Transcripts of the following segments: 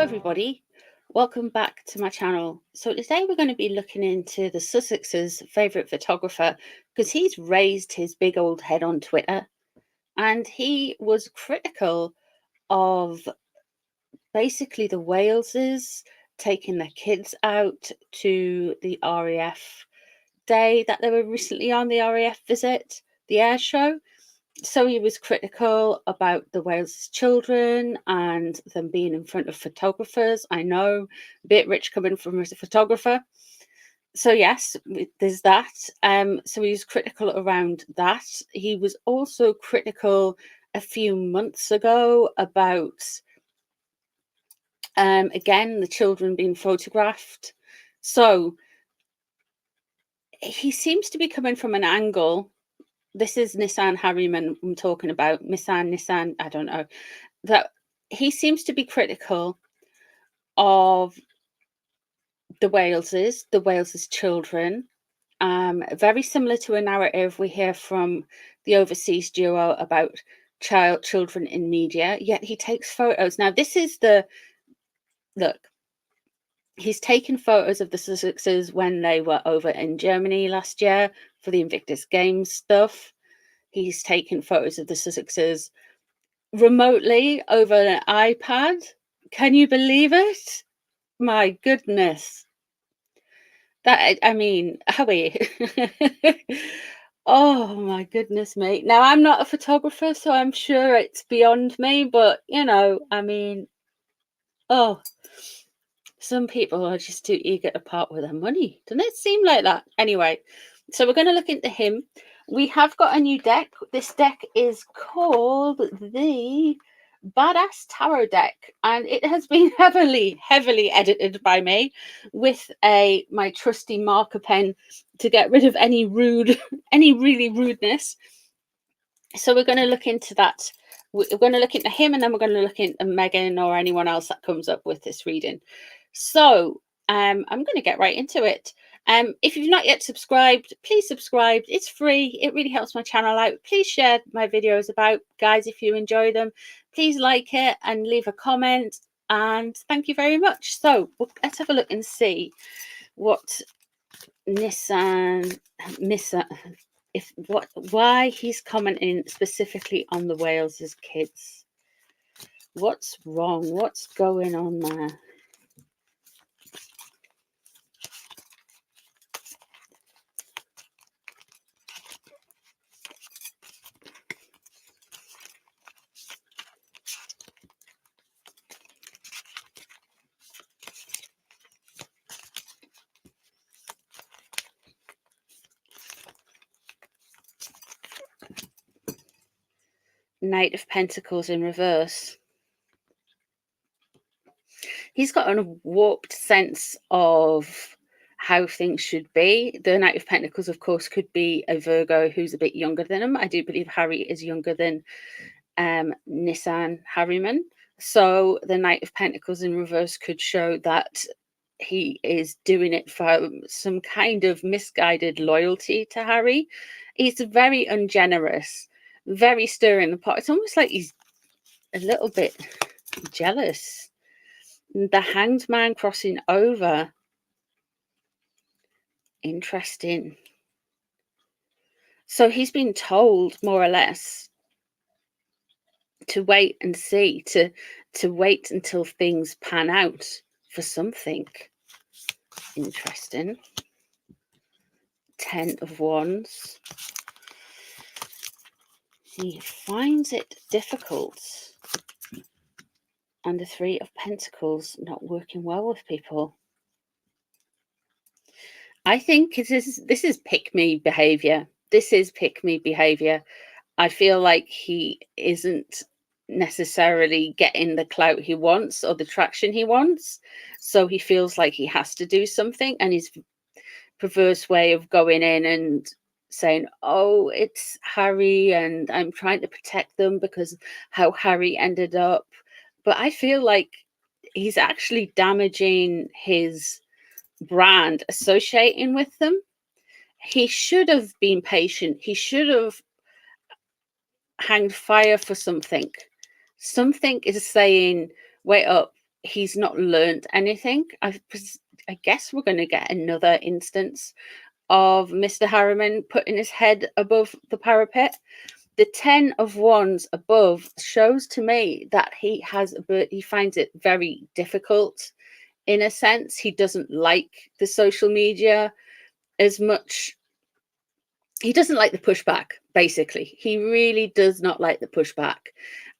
everybody, welcome back to my channel. So today we're going to be looking into the Sussex's favourite photographer, because he's raised his big old head on Twitter and he was critical of basically the Waleses taking their kids out to the RAF day that they were recently on, the RAF visit, the air show. So he was critical about the Wales children and them being in front of photographers. I know, a bit rich coming from a photographer. So yes, there's that. So he was critical around that. He was also critical a few months ago about, again, the children being photographed. So he seems to be coming from an angle. This is Nissan Harriman I'm talking about. Nissan, I don't know. That he seems to be critical of the Waleses children. Very similar to a narrative we hear from the overseas duo about children in media, yet he takes photos. Now, this is look. He's taken photos of the Sussexes when they were over in Germany last year for the Invictus Games stuff. He's taken photos of the Sussexes remotely over an iPad. Can you believe it? My goodness. That, I mean, Howie. Oh my goodness me. Now, I'm not a photographer, so I'm sure it's beyond me, but you know, I mean, oh, some people are just too eager to part with their money. Doesn't it seem like that? Anyway, so we're going to look into him. We have got a new deck. This deck is called the Badass Tarot deck, and it has been heavily edited by me with my trusty marker pen to get rid of any really rudeness. So we're going to look into that. We're going to look into him, and then we're going to look into Meghan or anyone else that comes up with this reading. So I'm going to get right into it. If you've not yet subscribed, please subscribe. It's free. It really helps my channel out. Please share my videos about, guys, if you enjoy them. Please like it and leave a comment. And thank you very much. So let's have a look and see what why he's commenting specifically on the Wales' kids. What's wrong? What's going on there? Knight of Pentacles in reverse. He's got a warped sense of how things should be. The Knight of Pentacles, of course, could be a Virgo who's a bit younger than him. I do believe Harry is younger than Nissan Harriman. So the Knight of Pentacles in reverse could show that he is doing it for some kind of misguided loyalty to Harry. He's very ungenerous, very stirring the pot. It's almost like he's a little bit jealous. The Hanged Man crossing over. Interesting. So he's been told, more or less, to wait and see, to wait until things pan out for something. Interesting. 10 of Wands. He finds it difficult. And the 3 of Pentacles not working well with people. I think this is pick-me behavior. This is pick-me behavior. I feel like he isn't necessarily getting the clout he wants or the traction he wants. So he feels like he has to do something, and his perverse way of going in and saying, oh, it's Harry and I'm trying to protect them because how Harry ended up. But I feel like he's actually damaging his brand associating with them. He should have been patient. He should have hanged fire for something. Something is saying, wait up, he's not learned anything. I guess we're going to get another instance of Mr. Harriman putting his head above the parapet. The 10 of Wands above shows to me that he finds it very difficult. In a sense, he doesn't like the social media as much. He doesn't like the pushback, basically. He really does not like the pushback.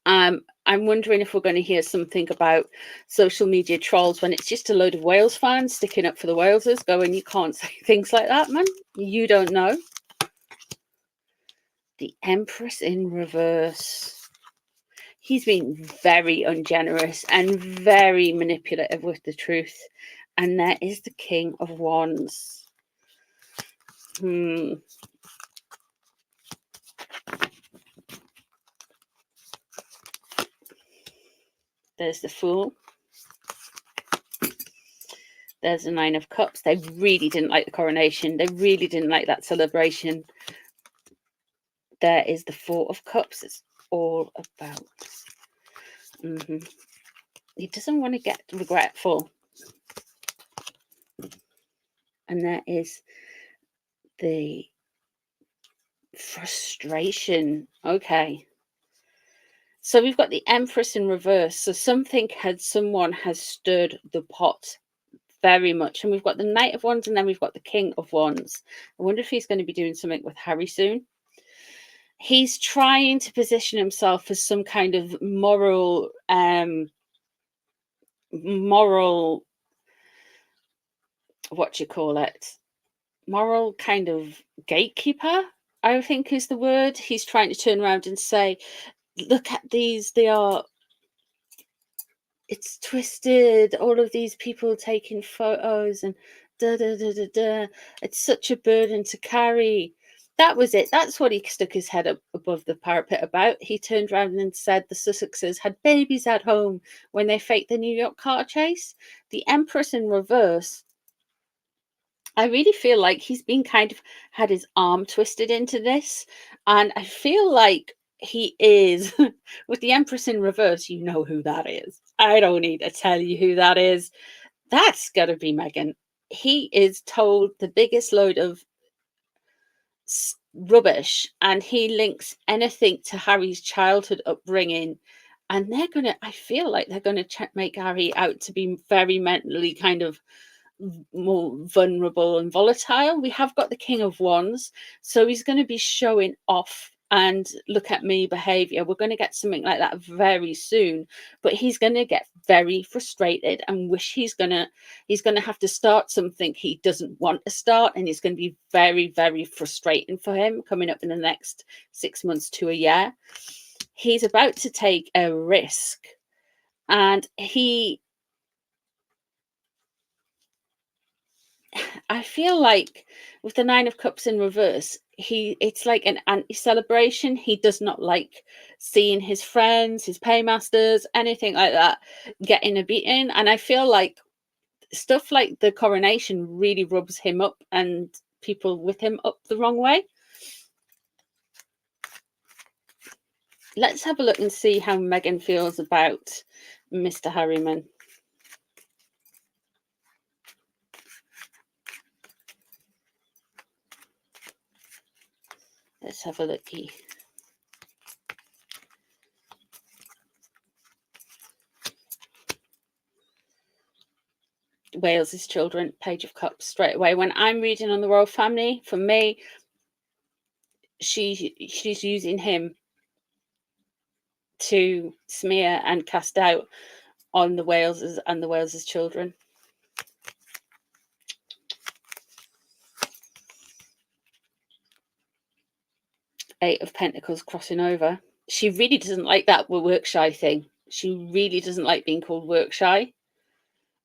I'm wondering if we're going to hear something about social media trolls when it's just a load of Wales fans sticking up for the Walesers, going, you can't say things like that, man. You don't know. The Empress in reverse. He's been very ungenerous and very manipulative with the truth. And there is the King of Wands. There's the Fool. There's the Nine of Cups. They really didn't like the coronation. They really didn't like that celebration. There is the Four of Cups. It's all about. He doesn't want to get regretful. And there is the frustration. Okay. So we've got the Empress in reverse. So someone has stirred the pot very much. And we've got the Knight of Wands, and then we've got the King of Wands. I wonder if he's going to be doing something with Harry soon. He's trying to position himself as some kind of moral, what do you call it? Moral kind of gatekeeper, I think is the word. He's trying to turn around and say, look at these, it's twisted, all of these people taking photos and it's such a burden to carry. That was it. That's what he stuck his head up above the parapet about. He turned around and said the Sussexes had babies at home when they faked the New York car chase. The Empress in reverse, I really feel like he's been kind of had his arm twisted into this. And I feel like he is, with the Empress in reverse, you know who that is. I don't need to tell you who that is. That's got to be Meghan. He is told the biggest load of rubbish, and he links anything to Harry's childhood upbringing. And I feel like they're going to make Harry out to be very mentally kind of more vulnerable and volatile. We have got the King of Wands, so he's going to be showing off and look at me behavior. We're going to get something like that very soon, but he's going to get very frustrated and wish he's going to have to start something he doesn't want to start, and it's going to be very, very frustrating for him coming up in the next 6 months to a year. He's about to take a risk, and I feel like with the Nine of Cups in reverse, it's like an anti-celebration. He does not like seeing his friends, his paymasters, anything like that getting a beating. And I feel like stuff like the coronation really rubs him up and people with him up the wrong way. Let's have a look and see how Meghan feels about Mr. Harriman. Let's have a looky. Wales's children, Page of Cups straight away. When I'm reading on the royal family, for me, she's using him to smear and cast doubt on the Wales's and the Wales's children. Eight of Pentacles crossing over. She really doesn't like that work shy thing. She really doesn't like being called work shy.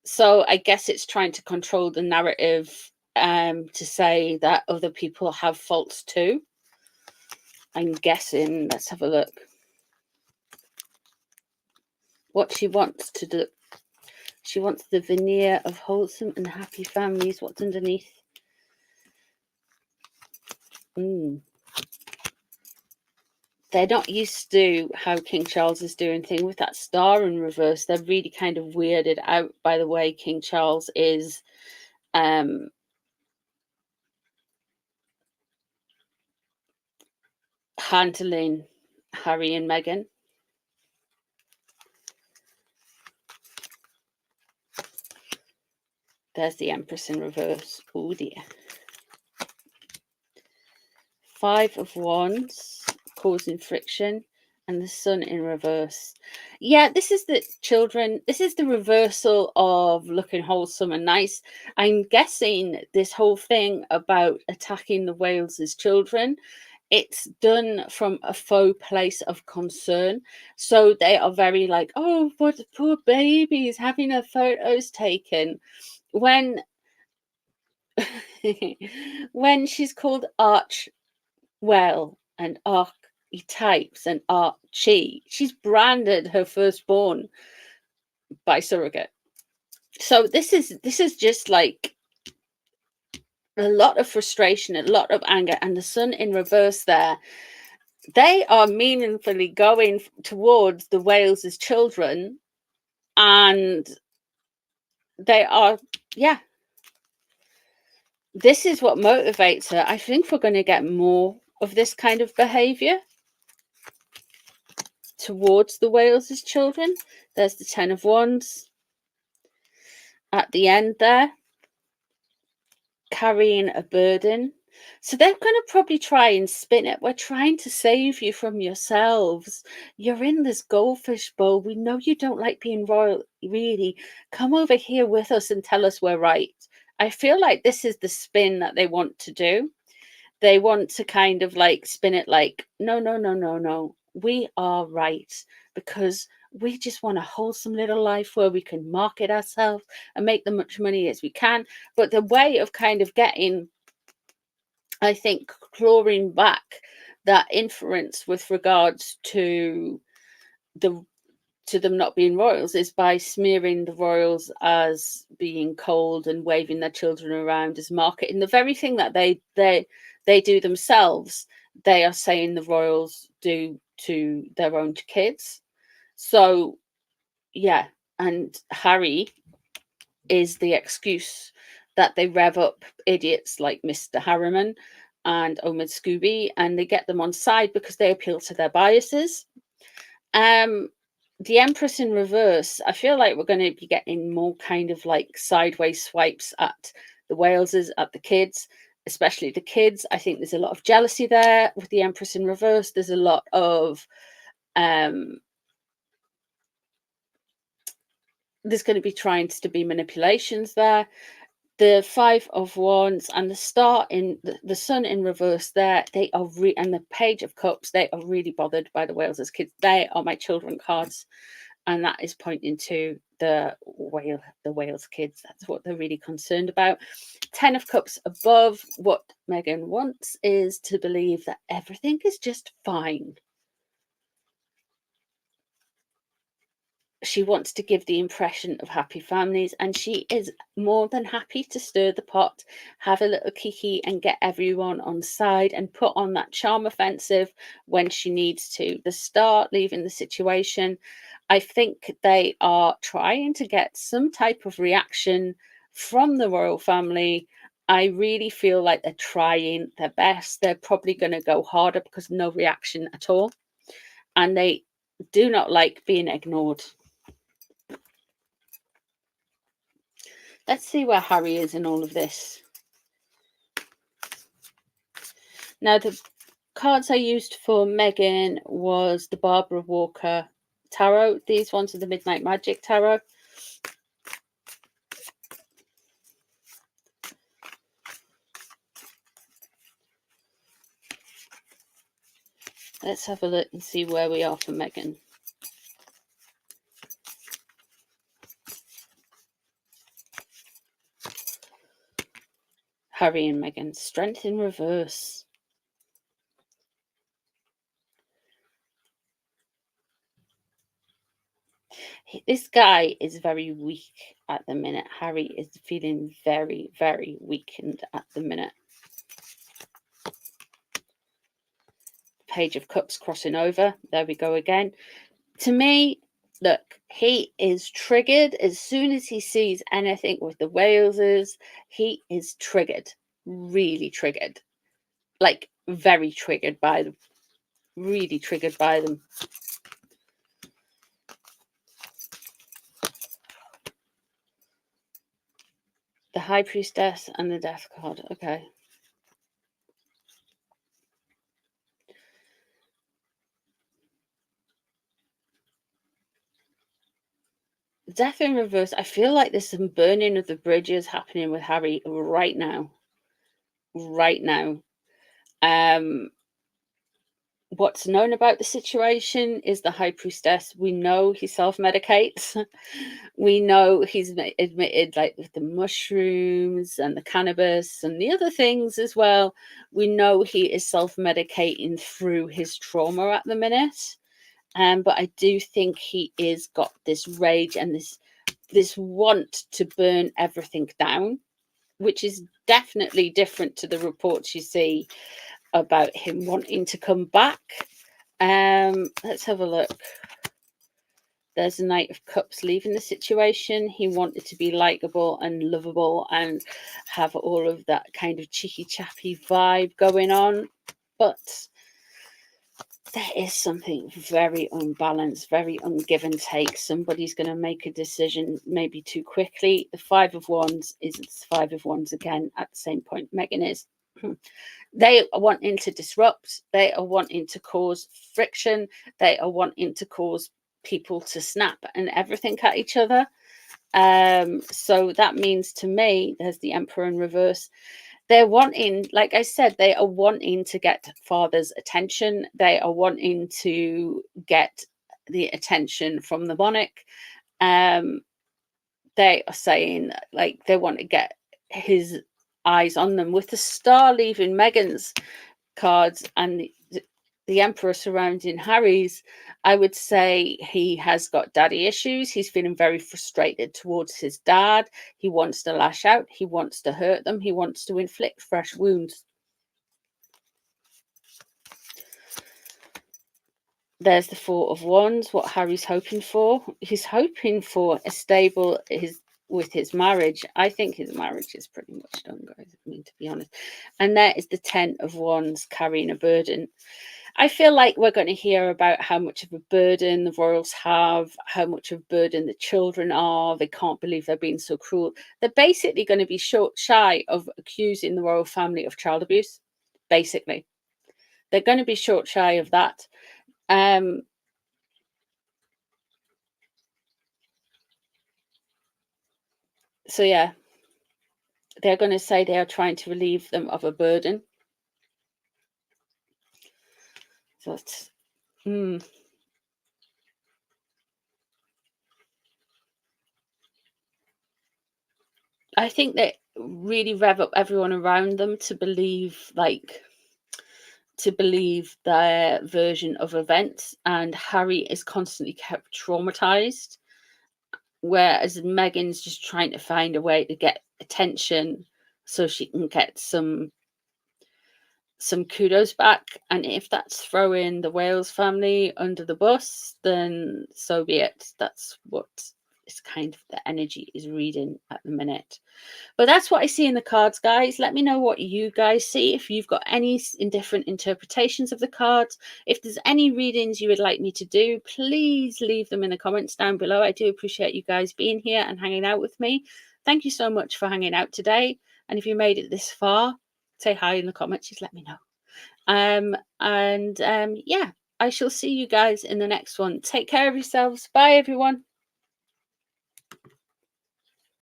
So I guess it's trying to control the narrative to say that other people have faults too. I'm guessing. Let's have a look. What she wants to do. She wants the veneer of wholesome and happy families. What's underneath? they're not used to how King Charles is doing thing with that star in reverse. They're really kind of weirded out by the way King Charles is handling Harry and Meghan. There's the Empress in reverse. Oh dear. 5 of Wands, causing friction, and the Sun in reverse. Yeah, this is the children. This is the reversal of looking wholesome and nice. I'm guessing this whole thing about attacking the Wales's children, it's done from a faux place of concern. So they are very like, oh, what poor babies having their photos taken. When when she's called Archwell and Archetypes and Archie, she's branded her firstborn by surrogate. So this is just like a lot of frustration, a lot of anger, and the Sun in reverse there. They are meaningfully going towards the Wales's children, and they are, yeah. This is what motivates her. I think we're going to get more of this kind of behavior towards the Wales's children. There's the 10 of Wands at the end there, carrying a burden. So they're going to probably try and spin it. We're trying to save you from yourselves. You're in this goldfish bowl. We know you don't like being royal, really. Come over here with us and tell us we're right. I feel like this is the spin that they want to do. They want to kind of like spin it like, no, no, no, no, no. We are right, because we just want a wholesome little life where we can market ourselves and make the much money as we can. But the way of kind of getting, I think, clawing back that inference with regards to them not being royals is by smearing the royals as being cold and waving their children around as marketing the very thing that they do themselves. They are saying the royals do to their own kids. So yeah, and Harry is the excuse that they rev up idiots like Mr. Harriman and Omid Scooby, and they get them on side because they appeal to their biases. The Empress in reverse, I feel like we're going to be getting more kind of like sideways swipes at the Waleses, at the kids, especially the kids. I think there's a lot of jealousy there with the Empress in reverse. There's a lot of there's going to be trying to be manipulations there. The 5 of Wands and the star in the Sun in reverse there, they are and the Page of Cups, they are really bothered by the Wales kids. They are my children cards, and that is pointing to the Wales kids. That's what they're really concerned about. 10 of Cups above, what Meghan wants is to believe that everything is just fine. She wants to give the impression of happy families, and she is more than happy to stir the pot, have a little kiki and get everyone on side and put on that charm offensive when she needs to. The star leaving the situation, I think they are trying to get some type of reaction from the royal family. I really feel like they're trying their best. They're probably going to go harder because no reaction at all, and they do not like being ignored. Let's see where Harry is in all of this. Now, the cards I used for Meghan was the Barbara Walker Tarot. These ones are the Midnight Magic Tarot. Let's have a look and see where we are for Meghan. Harry and Meghan, strength in reverse. This guy is very weak at the minute. Harry is feeling very, very weakened at the minute. Page of Cups crossing over. There we go again. To me, look, he is triggered as soon as he sees anything with the Waleses. He is triggered, really triggered, like very triggered by them, really triggered by them. The High Priestess and the Death card. Okay. Death in reverse. I feel like there's some burning of the bridges happening with Harry right now. Right now. What's known about the situation is the High Priestess. We know he self-medicates. We know he's admitted, like with the mushrooms and the cannabis and the other things as well. We know he is self-medicating through his trauma at the minute. But I do think he is got this rage and this want to burn everything down, which is definitely different to the reports you see about him wanting to come back. Let's have a look. There's a Knight of Cups leaving the situation. He wanted to be likable and lovable and have all of that kind of cheeky chappy vibe going on, but there is something very unbalanced, very ungive and take. Somebody's going to make a decision maybe too quickly. The Five of Wands is the Five of Wands again at the same point Meghan is. They are wanting to disrupt. They are wanting to cause friction. They are wanting to cause people to snap and everything at each other. So that means to me, there's the Emperor in reverse. They're wanting, like I said, they are wanting to get father's attention. They are wanting to get the attention from the monarch. They are saying, like, they want to get his eyes on them. With the Star leaving Meghan's cards and the Emperor surrounding Harry's, I would say he has got daddy issues. He's feeling very frustrated towards his dad. He wants to lash out. He wants to hurt them. He wants to inflict fresh wounds. There's the Four of Wands, what Harry's hoping for. He's hoping for a stable with his marriage. I think his marriage is pretty much done, guys, I mean, to be honest. And there is the Ten of Wands carrying a burden. I feel like we're going to hear about how much of a burden the royals have, how much of a burden the children are. They can't believe they're being so cruel. They're basically going to be shy of accusing the royal family of child abuse, basically. They're going to be shy of that. So, yeah, they're going to say they are trying to relieve them of a burden. So it's, I think they really rev up everyone around them to believe, their version of events, and Harry is constantly kept traumatized, whereas Meghan's just trying to find a way to get attention so she can get some kudos back. And if that's throwing the Wales family under the bus, then so be it. That's what is kind of the energy is reading at the minute. But that's what I see in the cards, guys. Let me know what you guys see. If you've got any different interpretations of the cards, if there's any readings you would like me to do, please leave them in the comments down below. I do appreciate you guys being here and hanging out with me. Thank you so much for hanging out today. And if you made it this far, say hi in the comments. Just let me know. Yeah, I shall see you guys in the next one. Take care of yourselves. Bye, everyone.